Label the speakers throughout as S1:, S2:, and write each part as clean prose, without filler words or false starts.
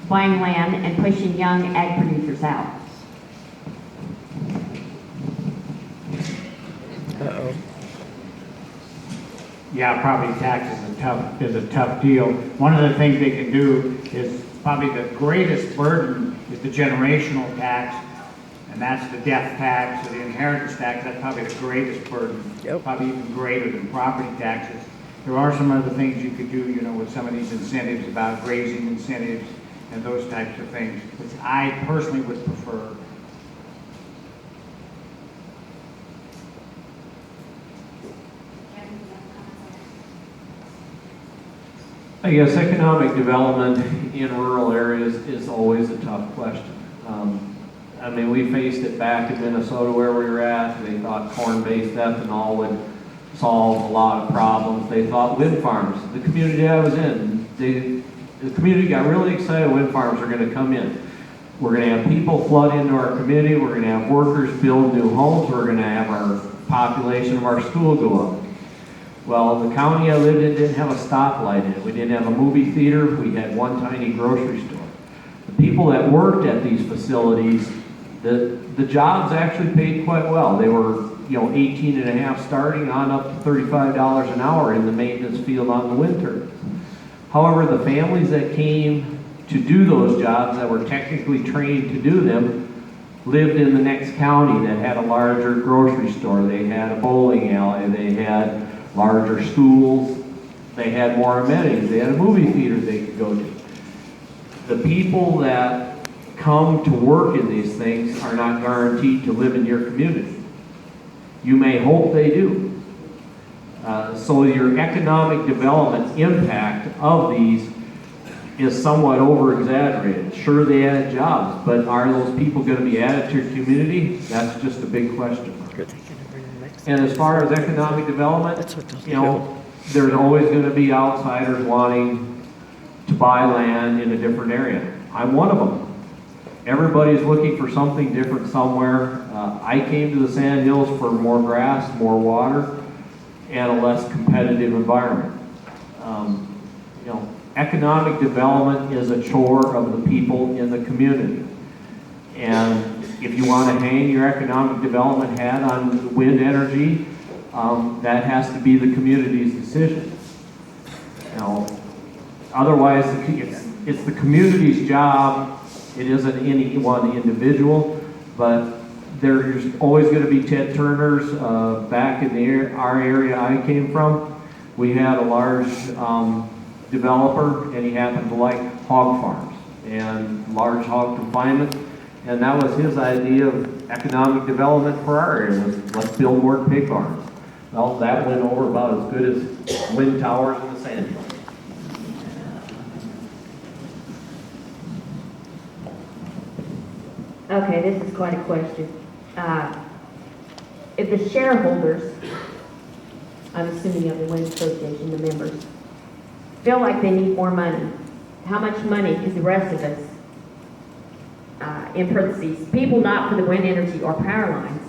S1: buying land and pushing young ag producers out.
S2: Uh-oh.
S3: Yeah, property tax is a tough deal. One of the things they can do is probably the greatest burden is the generational tax, and that's the death tax or the inheritance tax. That's probably the greatest burden.
S2: Yep.
S3: Probably even greater than property taxes. There are some other things you could do, with some of these incentives about grazing incentives and those types of things, which I personally would prefer.
S4: I guess economic development in rural areas is always a tough question. I mean, we faced it back in Minnesota where we were at. They thought corn-based ethanol would solve a lot of problems. They thought wind farms. The community I was in, the community got really excited wind farms are going to come in. We're going to have people flood into our community. We're going to have workers build new homes. We're going to have our population of our school go up. Well, the county I lived in didn't have a stoplight in it. We didn't have a movie theater. We had one tiny grocery store. The people that worked at these facilities, the jobs actually paid quite well. They were, 18 and a half starting on up to $35 an hour in the maintenance field on the wind turbines. However, the families that came to do those jobs that were technically trained to do them lived in the next county that had a larger grocery store. They had a bowling alley. They had larger schools. They had more amenities. They had a movie theater they could go to. The people that come to work in these things are not guaranteed to live in your community. You may hope they do. So your economic development impact of these is somewhat over-exaggerated. Sure, they add jobs, but are those people going to be added to your community? That's just a big question. And as far as economic development, there's always going to be outsiders wanting to buy land in a different area. I'm one of them. Everybody's looking for something different somewhere. I came to the Sand Hills for more grass, more water, and a less competitive environment. Economic development is a chore of the people in the community. And if you want to hang your economic development hat on wind energy, that has to be the community's decision. Otherwise, it's the community's job. It isn't any one individual, but there's always going to be Ted Turners. Back in our area I came from, we had a large developer, and he happened to like hog farms and large hog confinement, and that was his idea of economic development for our area, was let's build more pig barns. Well, that went over about as good as wind towers in the Sand Hills.
S1: Okay, this is quite a question. If the shareholders, I'm assuming of the Wind Association, the members, feel like they need more money, how much money could the rest of us, in parentheses, people not for the wind energy or power lines,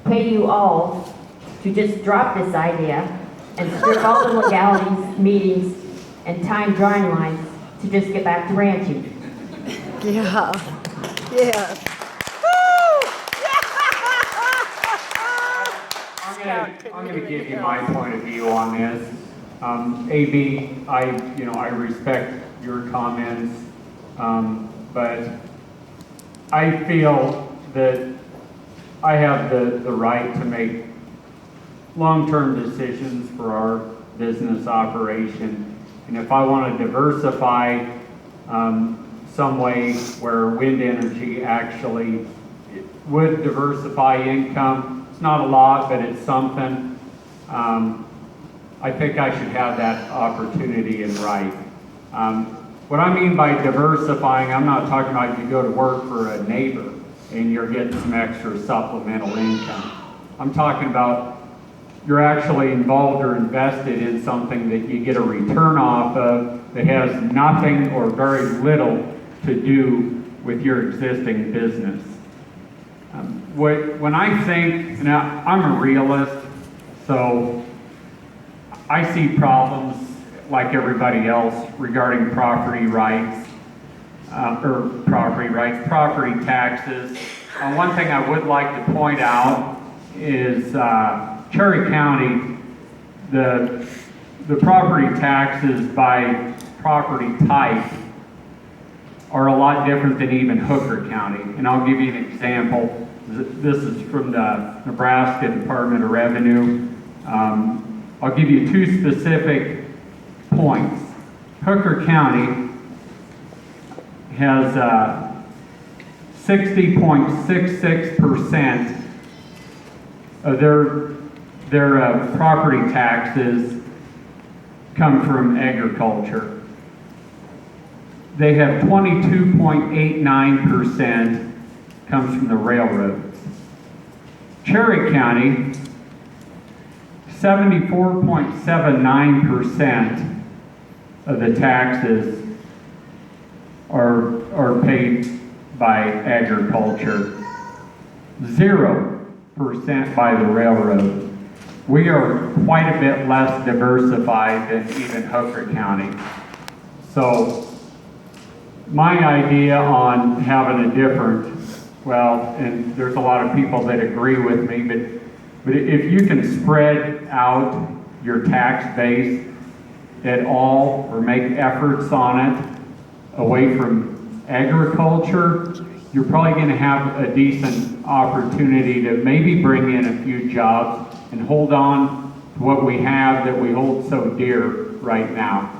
S1: pay you all to just drop this idea and strip all the legalities, meetings, and time drawing lines to just get back to ranching?
S2: Yeah. Yeah.
S3: I'm going to give you my point of view on this. AB, I respect your comments, but I feel that I have the right to make long-term decisions for our business operation. And if I want to diversify some way where wind energy actually would diversify income, it's not a lot, but it's something. I think I should have that opportunity and right. What I mean by diversifying, I'm not talking about you go to work for a neighbor and you're getting some extra supplemental income. I'm talking about you're actually involved or invested in something that you get a return off of that has nothing or very little to do with your existing business. When I think, now I'm a realist, so I see problems like everybody else regarding property rights or property rights, property taxes. One thing I would like to point out is Cherry County, the property taxes by property type are a lot different than even Hooker County. And I'll give you an example. This is from the Nebraska Department of Revenue. I'll give you two specific points. Hooker County has 60.66% of their property taxes come from agriculture. They have 22.89% comes from the railroads. Cherry County, 74.79% of the taxes are paid by agriculture, 0% by the railroad. We are quite a bit less diversified than even Hooker County. So my idea on having a different, well, and there's a lot of people that agree with me, but if you can spread out your tax base at all or make efforts on it away from agriculture, you're probably going to have a decent opportunity to maybe bring in a few jobs and hold on to what we have that we hold so dear right now.